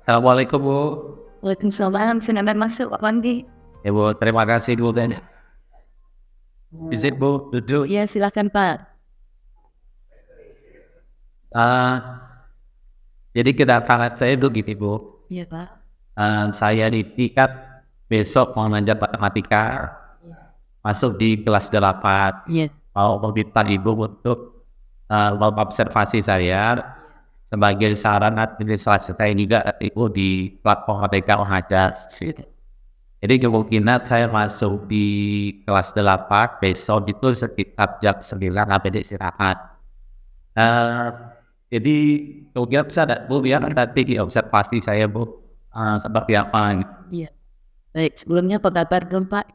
Assalamualaikum Bu. Waalaikumsalam, silakan masuk Pak Pandi. Ya Bu, terima kasih Bu. Izin Bu, duduk. Ya silakan Pak. Ah, jadi kedatangan saya itu gini Bu. Iya Pak. Saya di tingkat besok mau ngajar matematika, masuk di kelas 8. Iya. Mau meminta Ibu untuk mengobservasi saya sebagai saran administrasi saya juga Ibu di platform Merdeka Mengajar. Jadi kemungkinan saya masuk di kelas 8 besok itu sekitar jam 9 sampai istirahat. Jadi kemungkinan bisa ada Bu biar nanti di observasi saya Bu seperti apa. Iya. Baik, sebelumnya apa kabar dong Pak?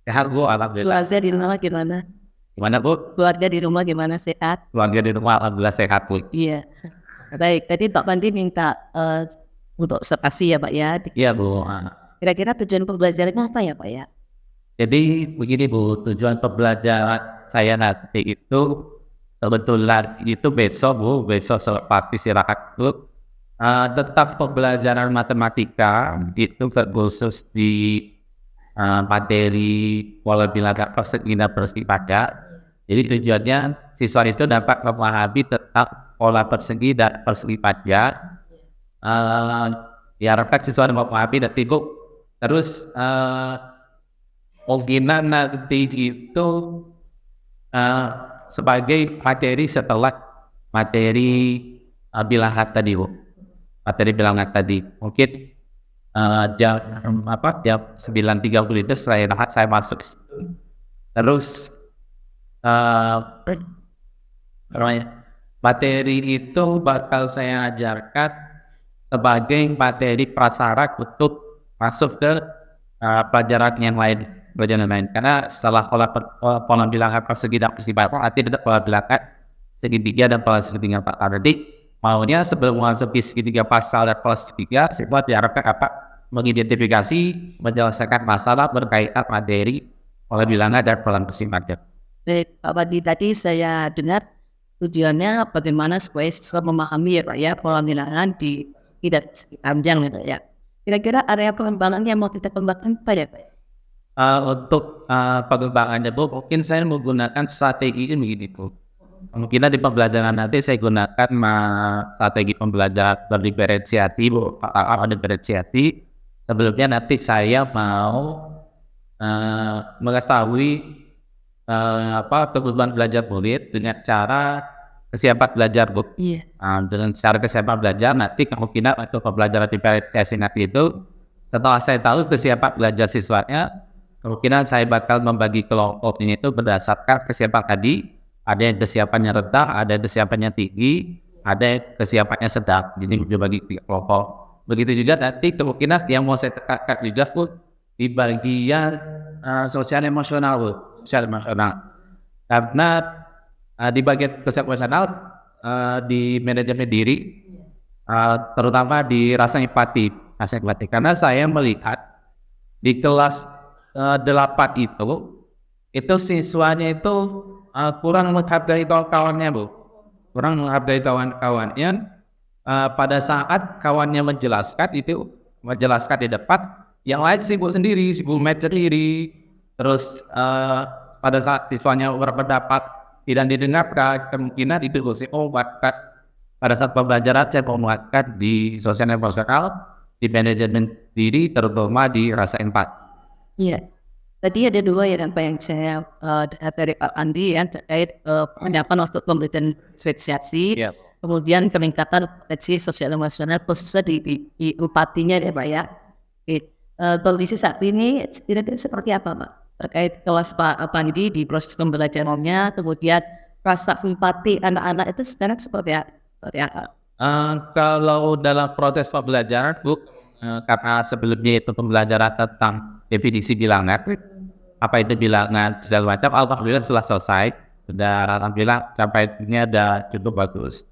Sehat Bu, alhamdulillah. Keluarga di rumah gimana? Gimana Bu? Keluarga di rumah gimana, sehat? Keluarga di rumah alhamdulillah sehat Bu. Iya. Baik, tadi Pak Pandi minta untuk observasi ya Pak ya. Iya Bu. Kira-kira tujuan pembelajarannya apa ya Pak ya? Jadi begini Bu, tujuan pembelajaran saya nanti itu kebetulan itu besok Bu, besok selepas istirahat Bu, tetap pembelajaran matematika itu khusus di materi pola bilangan persegi dan persegi padat. Jadi tujuannya siswa itu dapat memahami tentang pola persegi dan persegi padat. Diharapkan siswa memahami dan Bu. Terus kemungkinan nanti itu sebagai materi setelah materi bilangan tadi Bu, materi bilangan tadi mungkin jam 9.30 itu saya masuk. Terus materi itu bakal saya ajarkan sebagai materi prasyarat untuk masuk ke pelajaran yang lain, karena setelah pola bilangan persegi dan persegi padat nanti ada pola bilangan segitiga dan pola segitiga padat. Jadi maunya sebelum masuk segitiga pasal dan pola segitiga, semua diharapkan mengidentifikasi, menyelesaikan masalah berkaitan materi pola bilangan dan pola persegi padat. Baik, Pak Pandi, tadi saya dengar tujuannya bagaimana supaya siswa memahami ya Pak ya pola bilangan di tidak panjang gitu ya. Kira-kira area pengembangan yang mau kita kembangkan apa ya Pak? Untuk pengembangannya Bu, mungkin saya menggunakan strategi ini begini Bu. Mungkin di pembelajaran nanti saya gunakan strategi pembelajaran berdiferensiasi Bu. Diferensiasi. Sebelumnya nanti saya mau mengetahui kebutuhan belajar murid dengan cara kesiapan belajar Bu. Iya. Dengan cara kesiapan belajar nanti kemungkinan untuk pembelajaran diferensiasi nanti itu setelah saya tahu kesiapan belajar siswanya, kemungkinan saya bakal membagi kelompok ini itu berdasarkan kesiapan tadi. Ada yang kesiapannya rendah, ada yang kesiapannya tinggi, ada yang kesiapannya sedang. Jadi dibagi kelompok. Begitu juga nanti kemungkinan yang mau saya tekankan juga Bu di bagian sosial emosional Bu, sosial emosional. Karena di bagian sosial emosional di manajemen diri, terutama di rasa empati, karena saya melihat di kelas 8 itu siswanya itu kurang menghargai kawan-kawannya Bu, kurang menghargai kawan-kawannya. Pada saat kawannya menjelaskan di depan, yang lain sibuk match sendiri. Terus pada saat siswanya berpendapat tidak didengarkan, kemungkinan itu saya menguatkan pada saat pembelajaran saya menguatkan di sosial emosional, di manajemen diri, terutama di rasa empati. Iya. Tadi ada dua ya Pak yang saya dari Pak Andi yang terkait pendapat untuk pemberitaan diferensiasi, kemudian peningkatan potensi sosial emosional khususnya di empatinya ya Pak ya. Kondisi saat ini kira-kira seperti apa Pak? Terkait kelas Pak Pandi di proses pembelajarannya, kemudian rasa empati anak-anak itu sekarang seperti apa? Kalau dalam proses pembelajaran Bu, karena sebelumnya itu pembelajaran tentang definisi bilangan, apa itu bilangan segala macam, alhamdulillah setelah selesai, sudah alhamdulillah campainya ada cukup bagus.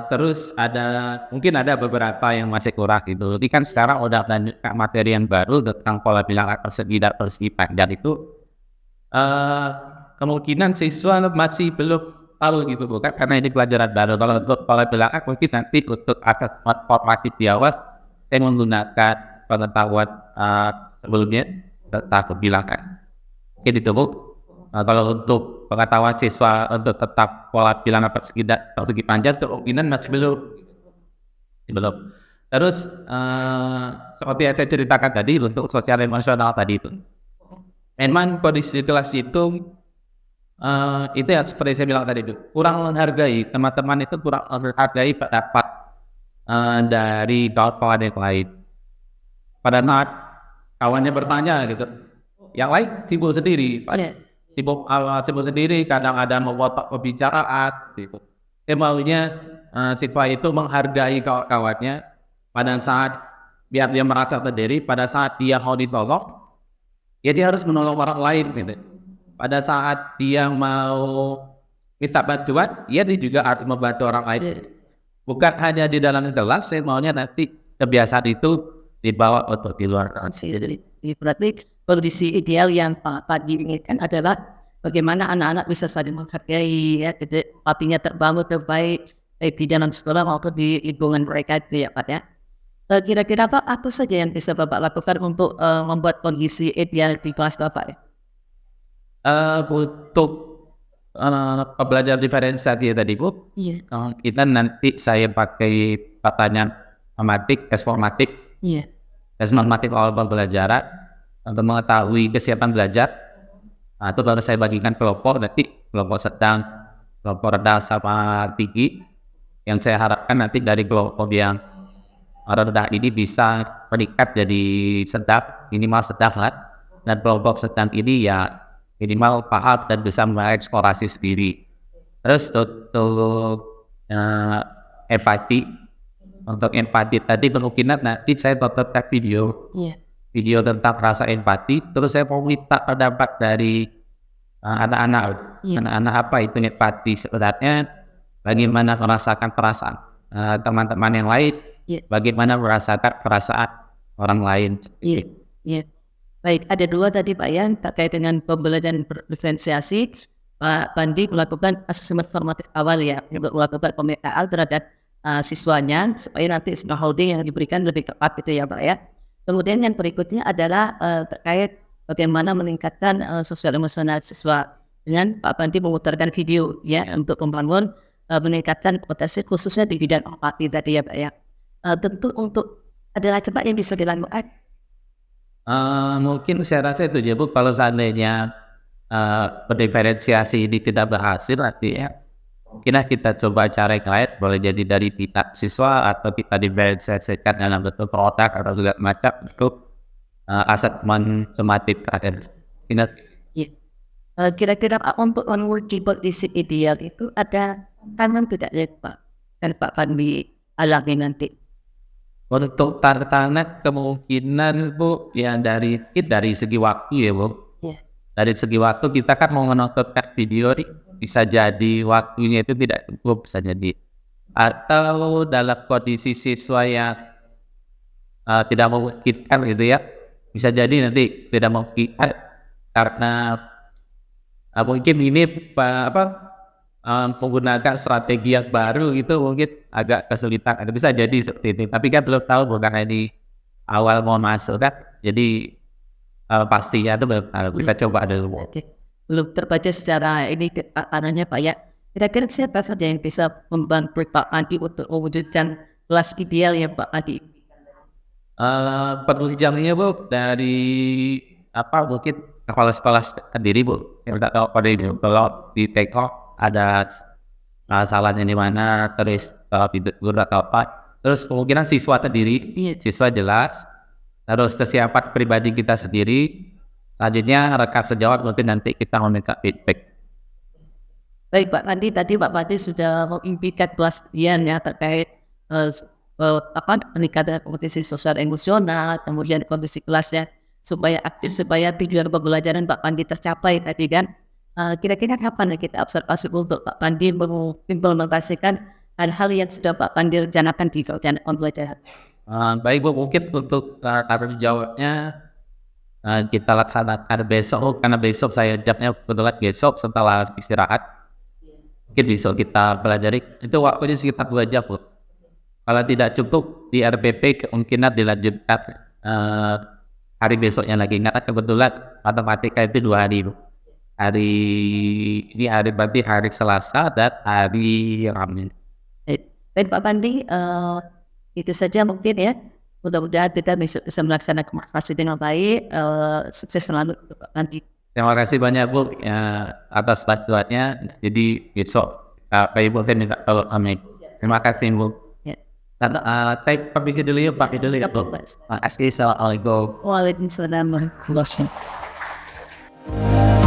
Terus mungkin ada beberapa yang masih kurang gitu. Jadi kan sekarang udah melanjutkan materi yang baru tentang pola bilangan persegi dan persegi padat itu kemungkinan siswa masih belum tahu gitu bukan, karena ini pelajaran baru. Kalau untuk pola belakang mungkin nanti untuk asesmen formatif di awal saya menggunakan pengetahuan sebelumnya tentang bilangan. Oke ditunggu. Kalau untuk pengetahuan siswa untuk tetap pola bilangan persegi panjang kemungkinan masih belum. Terus seperti yang saya ceritakan tadi untuk sosial emosional tadi itu, memang kondisi kelas itu yang seperti saya bilang tadi itu kurang menghargai teman-teman, itu kurang menghargai pendapat dari kawan-kawan yang lain. Pada saat kawannya bertanya gitu, yang lain sibuk sendiri, sibuk sendiri, kadang ada memotong pembicaraan gitu. Saya maunya siswa itu menghargai kawan-kawannya pada saat biar dia merasa sendiri, pada saat dia mau ditolong, ya dia harus menolong orang lain gitu. Pada saat dia mau minta bantuan, ya dia juga harus membantu orang lain. Bukan hanya di dalam kelas, saya maunya nanti kebiasaan itu dibawa untuk di luar kelas. Jadi berarti kondisi ideal yang Pak Pandi inginkan adalah bagaimana anak-anak bisa saling menghargai, ya, jadi empatinya terbangun terbaik baik di dalam sekolah maupun di lingkungan mereka itu ya Pak ya. Kira-kira Pak, apa saja yang bisa Bapak lakukan untuk membuat kondisi ideal di kelas Bapak ya? Untuk pembelajaran diferensiasi tadi Bu, kita nanti saya pakai pertanyaan tes formatif, tes normatif awal pembelajaran untuk mengetahui kesiapan belajar. Nah, itu baru saya bagikan kelompok, nanti kelompok sedang, kelompok rendah sama tinggi. Yang saya harapkan nanti dari kelompok yang rendah ini bisa meningkat jadi sedang, minimal sedang lah. Dan kelompok sedang ini ya minimal paham dan bisa mengeksplorasi sendiri. Terus untuk empati, untuk empati tadi kemungkinan nanti saya tonton video tentang rasa empati. Terus saya mau minta pendapat dari anak-anak apa itu empati sebenarnya, bagaimana merasakan perasaan teman-teman yang lain, bagaimana merasakan perasaan orang lain. Baik, ada dua tadi Pak ya, terkait dengan pembelajaran diferensiasi. Pak Pandi melakukan asesmen formatif awal ya, untuk melakukan pemetaan terhadap siswanya supaya nanti scaffolding yang diberikan lebih tepat gitu ya Pak ya. Kemudian yang berikutnya adalah terkait bagaimana meningkatkan sosial emosional siswa, dengan Pak Pandi memutarkan video ya untuk membangun meningkatkan potensi khususnya di bidang empati tadi ya Pak ya. Tentu untuk adalah cepat yang bisa dilakukan. Mungkin saya rasa itu ya Bu, kalau seandainya berdiferensiasi ini tidak berhasil, artinya mungkin kita coba cara yang lain, boleh jadi dari pihak siswa atau kita diferensiasikan dalam bentuk produk atau segala macam untuk asesmen formatif terakhir. Kira-kira untuk menguji kondisi ideal itu ada tantangan tidak ya Pak? Dan Pak Pandi alami nanti. Untuk tantangan kemungkinan Bu, ya dari segi waktu ya Bu. Dari segi waktu kita kan mau menonton video nih, bisa jadi waktunya itu tidak cukup, bisa jadi. Atau dalam kondisi siswa yang tidak memungkinkan gitu ya, bisa jadi nanti tidak memungkinkan karena mungkin ini menggunakan strategi yang baru gitu, mungkin agak kesulitan. Ada bisa jadi seperti ini, tapi kan belum tahu bukan ini awal mau masuk kan, jadi pastinya itu belum tahu. Kita coba dulu. Belum terbaca secara ini tatarannya Pak ya. Kira-kira siapa saja yang bisa membantu Pak Pandi untuk mewujudkan kelas ideal yang Pak Pandi? Penunjangnya Bu dari mungkin kepala sekolah sendiri Bu, yang tidak tahu pada itu kalau di TikTok ada salahnya di mana, terus guru atau apa, terus kemungkinan siswa sendiri, siswa jelas, terus kesiapan pribadi kita sendiri, selanjutnya rekan sejawat mungkin nanti kita meminta feedback. Baik Pak Pandi, tadi Pak Pandi sudah mengimpikan kelas ya terkait peningkatan kompetisi sosial emosional, kemudian kondisi kelasnya supaya aktif, supaya tujuan pembelajaran Pak Pandi tercapai tadi kan. Kira-kira kapan kita observasi untuk Pak Pandi mengimplementasikan hal-hal yang sudah Pak Pandi rencanakan di rencana pembelajaran? Baik Bu, mungkin untuk tanggung jawabnya kita laksanakan besok, karena besok saya jamnya kebetulan besok setelah istirahat. mungkin bisa kita pelajari. Itu waktunya sekitar 2 jam, Bu. Kalau tidak cukup di RPP kemungkinan dilanjutkan hari besoknya lagi. Karena kebetulan matematika itu 2 hari, Bu. Berarti hari Selasa dan hari Rabu. Baik Pak Pandi, itu saja mungkin ya. Mudah-mudahan kita bisa melaksanakan vaksinasi dengan baik. Sukses selalu untuk Pak Pandi. Terima kasih banyak, Bu, atas bantuannya. Jadi besok Pak Ibu saya minta tolong kami. Terima kasih, Bu. Ya. Saya permisi dulu ya, Pak. Dulu ya, Bu. Terima kasih. Assalamualaikum. Waalaikumsalam warahmatullahi wabarakatuh.